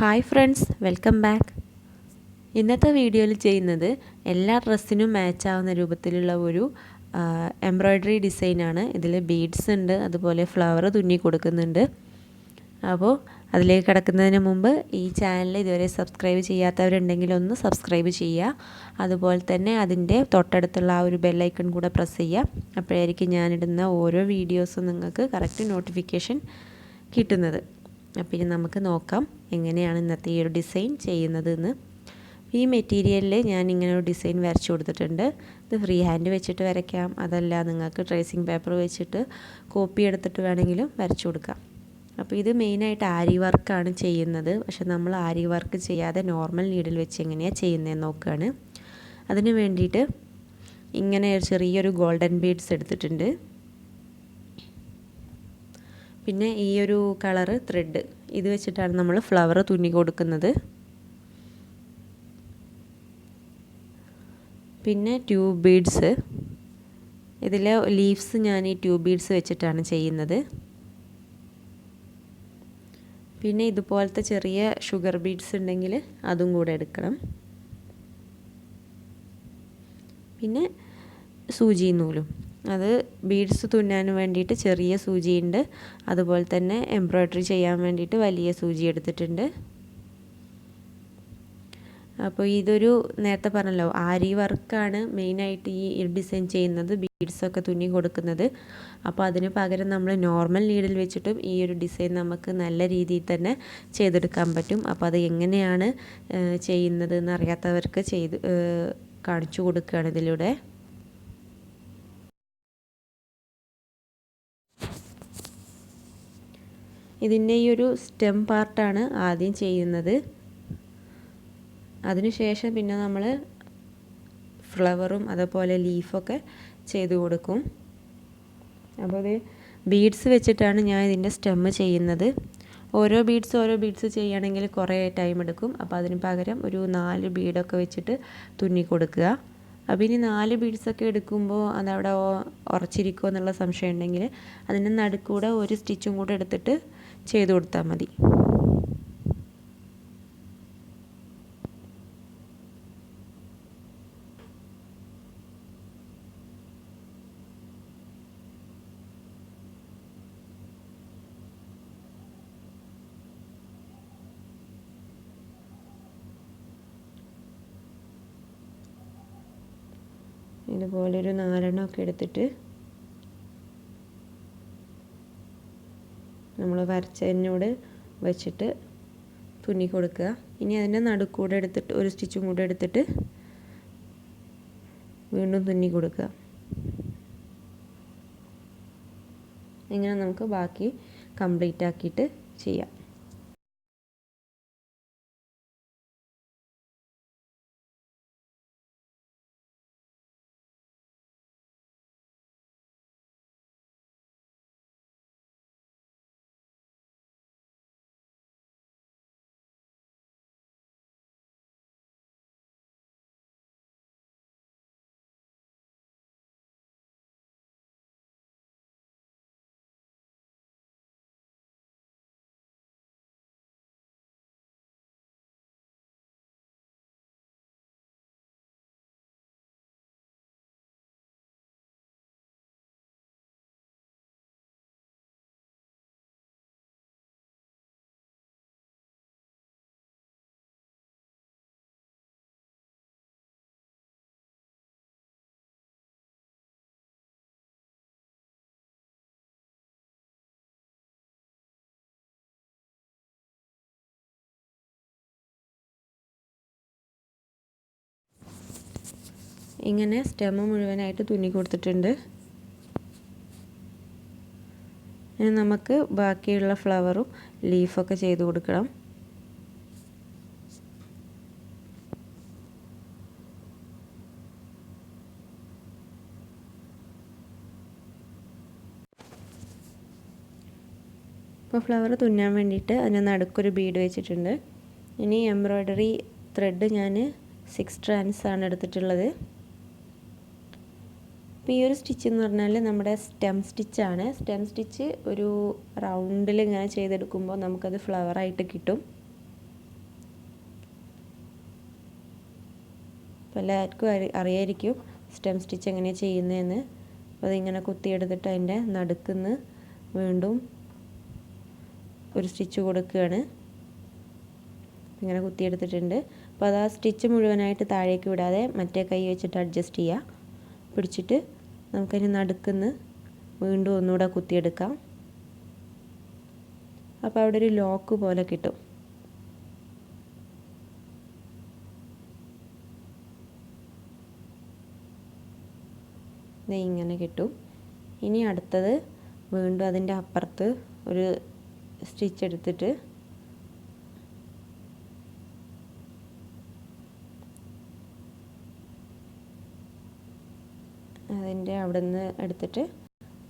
Hi friends, welcome back. ഇന്നത്തെ വീഡിയോയിൽ ചെയ്യുന്നത് എല്ലാ ഡ്രസ്സിനും മാച്ച് ആവുന്ന രൂപത്തിലുള്ള ഒരു എംബ്രോയ്ഡറി ഡിസൈനാണ്. ഇതിൽ ബീഡ്സ് ഉണ്ട്, അതുപോലെ ഫ്ലവർ തുന്നി കൊടുക്കുന്നുണ്ട്. അപ്പോൾ അതിലേക്ക് കിടക്കുന്നതിന് മുമ്പ് ഈ ചാനൽ ഇതുവരെ സബ്സ്ക്രൈബ് ചെയ്യാത്തവരുണ്ടെങ്കിൽ ഒന്ന് സബ്സ്ക്രൈബ് ചെയ്യുക. അതുപോലെ തന്നെ അതിൻ്റെ തൊട്ടടുത്തുള്ള ആ ഒരു ബെല്ലൈക്കൺ കൂടെ പ്രസ് ചെയ്യുക. അപ്പോഴായിരിക്കും ഞാനിടുന്ന ഓരോ വീഡിയോസും നിങ്ങൾക്ക് കറക്റ്റ് നോട്ടിഫിക്കേഷൻ കിട്ടുന്നത്. അപ്പോൾ ഇനി നമുക്ക് നോക്കാം എങ്ങനെയാണ് ഇന്നത്തെ ഈ ഒരു ഡിസൈൻ ചെയ്യുന്നതെന്ന്. ഈ മെറ്റീരിയലിൽ ഞാൻ ഇങ്ങനെ ഒരു ഡിസൈൻ വരച്ചു കൊടുത്തിട്ടുണ്ട്. ഇത് ഫ്രീ ഹാൻഡ് വെച്ചിട്ട് വരയ്ക്കാം, അതല്ല നിങ്ങൾക്ക് ട്രേസിങ് പേപ്പർ വെച്ചിട്ട് കോപ്പി എടുത്തിട്ട് വേണമെങ്കിലും വരച്ചു കൊടുക്കാം. അപ്പോൾ ഇത് മെയിനായിട്ട് ആരി വർക്കാണ് ചെയ്യുന്നത്. പക്ഷെ നമ്മൾ ആരി വർക്ക് ചെയ്യാതെ നോർമൽ നീഡിൽ വെച്ച് എങ്ങനെയാണ് ചെയ്യുന്നതെന്ന് നോക്കുകയാണ്. അതിന് വേണ്ടിയിട്ട് ഇങ്ങനെ ചെറിയൊരു ഗോൾഡൻ ബീഡ്സ് എടുത്തിട്ടുണ്ട്. പിന്നെ ഈ ഒരു കളറ് ത്രെഡ് ഇത് വെച്ചിട്ടാണ് നമ്മൾ ഫ്ലവർ തുന്നി കൊടുക്കുന്നത്. പിന്നെ ട്യൂബ് ബീഡ്സ്, ഇതിലെ ലീവ്സ് ഞാൻ ഈ ട്യൂബ് ബീഡ്സ് വെച്ചിട്ടാണ് ചെയ്യുന്നത്. പിന്നെ ഇതുപോലത്തെ ചെറിയ ഷുഗർ ബീഡ്സ് ഉണ്ടെങ്കിൽ അതും കൂടെ എടുക്കണം. പിന്നെ സൂചി നൂലും, അത് ബീഡ്സ് തുന്നാൻ വേണ്ടിയിട്ട് ചെറിയ സൂചിയുണ്ട്, അതുപോലെ തന്നെ എംബ്രോയ്ഡറി ചെയ്യാൻ വേണ്ടിയിട്ട് വലിയ സൂചി എടുത്തിട്ടുണ്ട്. അപ്പോൾ ഇതൊരു നേരത്തെ പറഞ്ഞല്ലോ ആരി വർക്കാണ് മെയിനായിട്ട് ഈ ഡിസൈൻ ചെയ്യുന്നത്, ബീഡ്സൊക്കെ തുന്നി കൊടുക്കുന്നത്. അപ്പോൾ അതിന് പകരം നമ്മൾ നോർമൽ നീഡിൽ വെച്ചിട്ടും ഈ ഒരു ഡിസൈൻ നമുക്ക് നല്ല രീതിയിൽ തന്നെ ചെയ്തെടുക്കാൻ പറ്റും. അപ്പോൾ അത് എങ്ങനെയാണ് ചെയ്യുന്നത് എന്നറിയാത്തവർക്ക് കാണിച്ചു കൊടുക്കുകയാണ് ഇതിലൂടെ. ഇതിൻ്റെ ഈ ഒരു സ്റ്റെം പാർട്ടാണ് ആദ്യം ചെയ്യുന്നത്. അതിനുശേഷം പിന്നെ നമ്മൾ ഫ്ലവറും അതുപോലെ ലീഫൊക്കെ ചെയ്ത് കൊടുക്കും. അപ്പോൾ ഇത് ബീഡ്സ് വെച്ചിട്ടാണ് ഞാൻ ഇതിൻ്റെ സ്റ്റെം ചെയ്യുന്നത്. ഓരോ ബീഡ്സ് ചെയ്യുകയാണെങ്കിൽ കുറേ ടൈം എടുക്കും. അപ്പോൾ അതിന് പകരം ഒരു 4 ബീഡൊക്കെ വെച്ചിട്ട് തുന്നി കൊടുക്കുക. അപ്പോൾ ഇനി 4 ബീഡ്സൊക്കെ എടുക്കുമ്പോൾ അതവിടെ ഉറച്ചിരിക്കുമോ എന്നുള്ള സംശയം ഉണ്ടെങ്കിൽ അതിൻ്റെ നടുക്കൂടെ ഒരു സ്റ്റിച്ചും കൂടെ എടുത്തിട്ട് ചെയ്ത് കൊടുത്താൽ മതി. ഇതുപോലെ ഒരു 4 എണ്ണമൊക്കെ എടുത്തിട്ട് നമ്മൾ വരച്ചതിനോട് വെച്ചിട്ട് തുന്നി കൊടുക്കുക. ഇനി അതിൻ്റെ നടുക്കൂടെ എടുത്തിട്ട് ഒരു സ്റ്റിച്ചും കൂടെ എടുത്തിട്ട് വീണ്ടും തുന്നി കൊടുക്കുക. ഇങ്ങനെ നമുക്ക് ബാക്കി കംപ്ലീറ്റ് ആക്കിയിട്ട് ചെയ്യാം. ഇങ്ങനെ സ്റ്റെം മുഴുവനായിട്ട് തുന്നി കൊടുത്തിട്ടുണ്ട്. ഇനി നമുക്ക് ബാക്കിയുള്ള ഫ്ലവറും ലീഫൊക്കെ ചെയ്ത് കൊടുക്കണം. ഇപ്പോൾ ഫ്ലവർ തുന്നാൻ വേണ്ടിയിട്ട് അതിന് നടുക്കൊരു ബീഡ് വെച്ചിട്ടുണ്ട്. ഇനി എംബ്രോയ്ഡറി ത്രെഡ് ഞാൻ 6 strands ആണ് എടുത്തിട്ടുള്ളത്. അപ്പോൾ ഈ ഒരു സ്റ്റിച്ച് എന്ന് പറഞ്ഞാൽ നമ്മുടെ സ്റ്റെം സ്റ്റിച്ചാണ്. സ്റ്റെം സ്റ്റിച്ച് ഒരു റൗണ്ടിൽ ഇങ്ങനെ ചെയ്തെടുക്കുമ്പോൾ നമുക്കത് ഫ്ലവറായിട്ട് കിട്ടും. അപ്പോൾ എല്ലാവർക്കും അറിയായിരിക്കും സ്റ്റെം സ്റ്റിച്ച് എങ്ങനെയാണ് ചെയ്യുന്നതെന്ന്. അപ്പോൾ അതിങ്ങനെ കുത്തിയെടുത്തിട്ട് അതിൻ്റെ നടുക്കുന്ന് വീണ്ടും ഒരു സ്റ്റിച്ച് കൊടുക്കുകയാണ്. ഇങ്ങനെ കുത്തിയെടുത്തിട്ടുണ്ട്. അപ്പോൾ അത് ആ സ്റ്റിച്ച് മുഴുവനായിട്ട് താഴേക്ക് വിടാതെ മറ്റേ കൈ വെച്ചിട്ട് അഡ്ജസ്റ്റ് ചെയ്യുക. പിടിച്ചിട്ട് നമുക്കതിന് നടുക്കുന്ന് വീണ്ടും ഒന്നുകൂടെ കുത്തിയെടുക്കാം. അപ്പോൾ അവിടെ ഒരു ലോക്ക് പോലെ കിട്ടും. ഇങ്ങനെ കിട്ടും. ഇനി അടുത്തത് വീണ്ടും അതിൻ്റെ അപ്പുറത്ത് ഒരു സ്റ്റിച്ച് എടുത്തിട്ട് അതിൻ്റെ അവിടെ നിന്ന് എടുത്തിട്ട്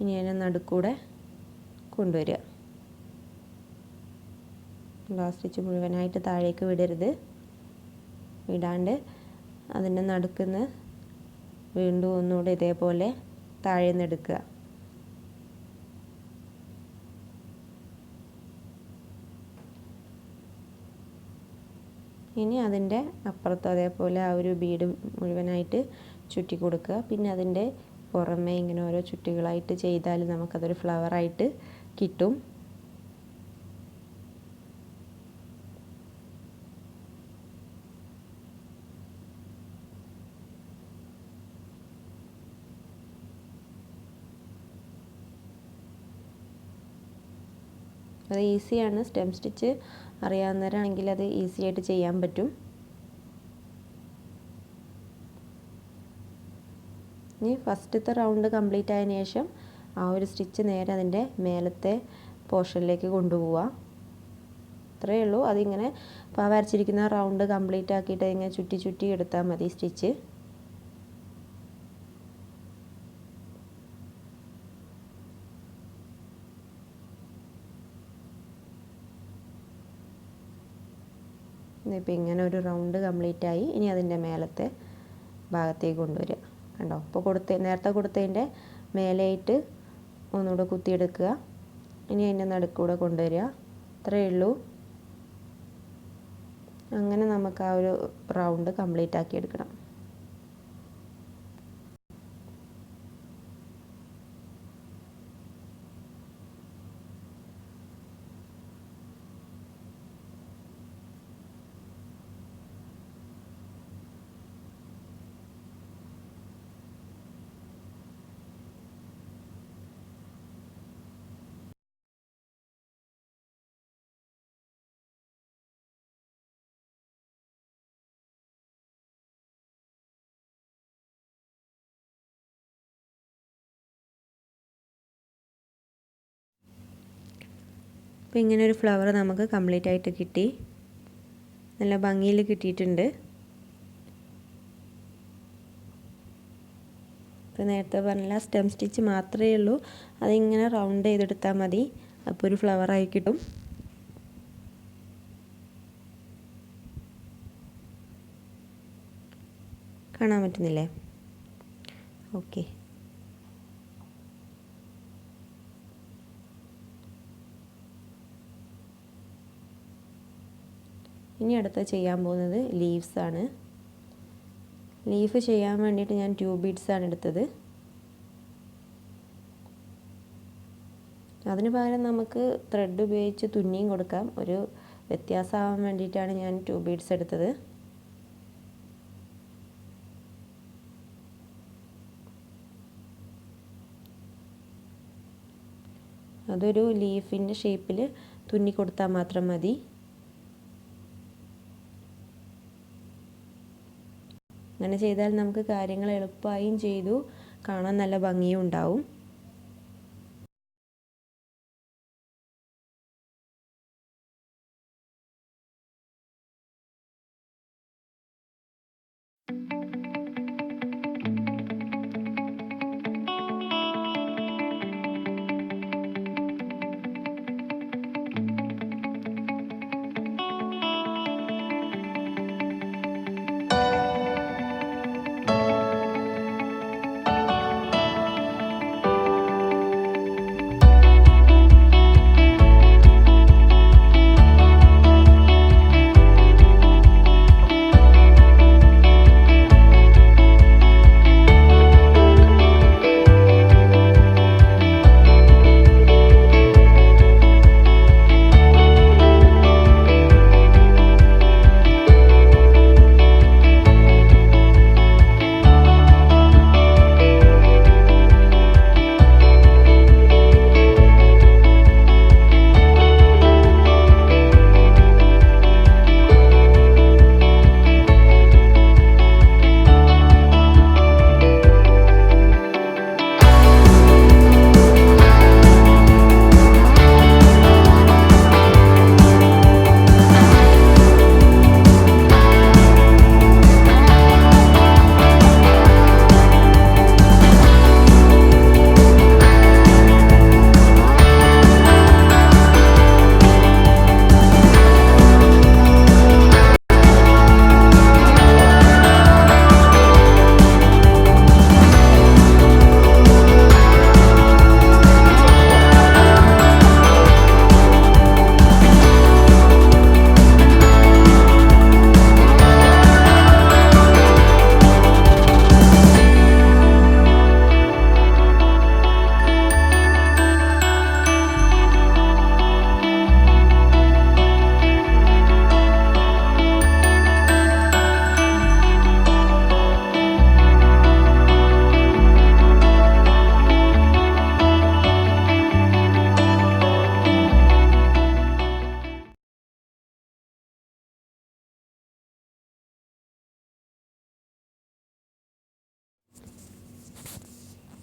ഇനി അതിനെ നടുക്കൂടെ കൊണ്ടുവരിക. സ്റ്റിച്ച് മുഴുവനായിട്ട് താഴേക്ക് വിടരുത്. വിടാണ്ട് അതിൻ്റെ നടുക്കുന്ന് വീണ്ടും ഒന്നുകൂടെ ഇതേപോലെ താഴെ നിന്ന് എടുക്കുക. ഇനി അതിൻ്റെ അപ്പുറത്ത് അതേപോലെ ആ ഒരു ബീഡ് മുഴുവനായിട്ട് ചുറ്റി കൊടുക്കുക. പിന്നെ അതിൻ്റെ പുറമേ ഇങ്ങനെ ഓരോ ചുറ്റികളായിട്ട് ചെയ്താൽ നമുക്കതൊരു ഫ്ലവറായിട്ട് കിട്ടും. അത് ഈസിയാണ്. സ്റ്റെം സ്റ്റിച്ച് അറിയാവുന്നവരാണെങ്കിൽ അത് ഈസി ആയിട്ട് ചെയ്യാൻ പറ്റും. ഇനി ഫസ്റ്റത്തെ റൗണ്ട് കംപ്ലീറ്റ് ആയതിനു ശേഷം ആ ഒരു സ്റ്റിച്ച് നേരെ അതിൻ്റെ മേലത്തെ പോർഷനിലേക്ക് കൊണ്ടുപോവുക. അത്രയേ ഉള്ളൂ. അതിങ്ങനെ പാ വരച്ചിരിക്കുന്ന റൗണ്ട് കംപ്ലീറ്റ് ആക്കിയിട്ട് ഇങ്ങനെ ചുറ്റി ചുറ്റി എടുത്താൽ മതി സ്റ്റിച്ച്. ഇപ്പോൾ ഇങ്ങനെ ഒരു റൗണ്ട് കംപ്ലീറ്റ് ആയി. ഇനി അതിൻ്റെ മേലത്തെ ഭാഗത്തേക്ക് കൊണ്ടുവരിക. കണ്ടോ? അപ്പോൾ നേരത്തെ കൊടുത്തതിൻ്റെ മേലെയായിട്ട് ഒന്നുകൂടെ കുത്തിയെടുക്കുക. ഇനി അതിൻ്റെ നടുക്കൂടെ കൊണ്ടുവരിക. അത്രയേ ഉള്ളൂ. അങ്ങനെ നമുക്ക് ആ ഒരു റൗണ്ട് കംപ്ലീറ്റ് ആക്കി എടുക്കണം. അപ്പോൾ ഇങ്ങനെ ഒരു ഫ്ലവർ നമുക്ക് കംപ്ലീറ്റ് ആയിട്ട് കിട്ടി. നല്ല ഭംഗിയിൽ കിട്ടിയിട്ടുണ്ട്. ഇപ്പോൾ നേരത്തെ പറഞ്ഞ സ്റ്റെം സ്റ്റിച്ച് മാത്രമേ ഉള്ളൂ. അതിങ്ങനെ റൗണ്ട് ചെയ്തെടുത്താൽ മതി. അപ്പോൾ ഒരു ഫ്ലവറായി കിട്ടും. കാണാൻ പറ്റുന്നില്ലേ? ഓക്കെ. ഇനി അടുത്ത ചെയ്യാൻ പോകുന്നത് ലീവ്സ് ആണ്. ലീഫ് ചെയ്യാൻ വേണ്ടിയിട്ട് ഞാൻ 2 ബീഡ്സ് ആണ് എടുത്തത്. അതിന് പകരം നമുക്ക് ത്രെഡ് ഉപയോഗിച്ച് തുന്നിയും കൊടുക്കാം. ഒരു വ്യത്യാസമാവാൻ വേണ്ടിയിട്ടാണ് ഞാൻ 2 ബീഡ്സ് എടുത്തത്. അതൊരു ലീഫിൻ്റെ ഷേപ്പിൽ തുന്നി കൊടുത്താൽ മാത്രം മതി. അങ്ങനെ ചെയ്താൽ നമുക്ക് കാര്യങ്ങൾ എളുപ്പമായും ചെയ്തു, കാണാൻ നല്ല ഭംഗിയും ഉണ്ടാവും.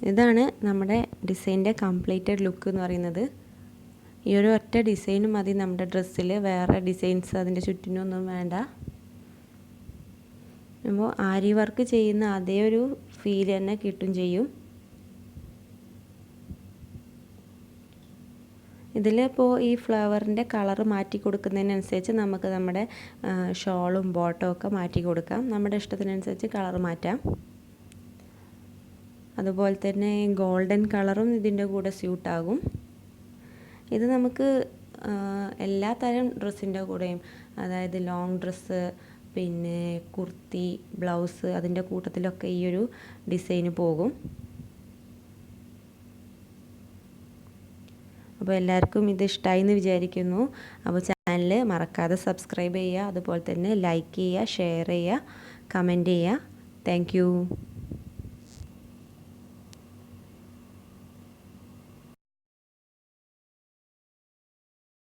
ഇതാണ് നമ്മുടെ ഡിസൈൻ്റെ കംപ്ലീറ്റഡ് ലുക്ക് എന്ന് പറയുന്നത്. ഈ ഒരു ഒറ്റ ഡിസൈനും മതി നമ്മുടെ ഡ്രസ്സിൽ, വേറെ ഡിസൈൻസ് അതിൻ്റെ ചുറ്റിനൊന്നും വേണ്ട. അപ്പോൾ ആരി വർക്ക് ചെയ്യുന്ന അതേ ഒരു ഫീൽ തന്നെ കിട്ടും ചെയ്യും. ഇതിലിപ്പോൾ ഈ ഫ്ലവറിൻ്റെ കളറ് മാറ്റി കൊടുക്കുന്നതിനനുസരിച്ച് നമുക്ക് നമ്മുടെ ഷോളും ബോട്ടവും ഒക്കെ മാറ്റി കൊടുക്കാം. നമ്മുടെ ഇഷ്ടത്തിനനുസരിച്ച് കളറ് മാറ്റാം. അതുപോലെ തന്നെ ഗോൾഡൻ കളറും ഇതിൻ്റെ കൂടെ സ്യൂട്ടാകും. ഇത് നമുക്ക് എല്ലാ തരം ഡ്രസ്സിൻ്റെ കൂടെയും, അതായത് ലോങ് ഡ്രസ്സ്, പിന്നെ കുർത്തി, ബ്ലൗസ്, അതിൻ്റെ കൂട്ടത്തിലൊക്കെ ഈ ഒരു ഡിസൈന് പോകും. അപ്പോൾ എല്ലാവർക്കും ഇത് ഇഷ്ടമായി എന്ന് വിചാരിക്കുന്നു. അപ്പോൾ ചാനൽ മറക്കാതെ സബ്സ്ക്രൈബ് ചെയ്യുക, അതുപോലെ തന്നെ ലൈക്ക് ചെയ്യുക, ഷെയർ ചെയ്യുക, കമൻറ്റ് ചെയ്യുക. താങ്ക്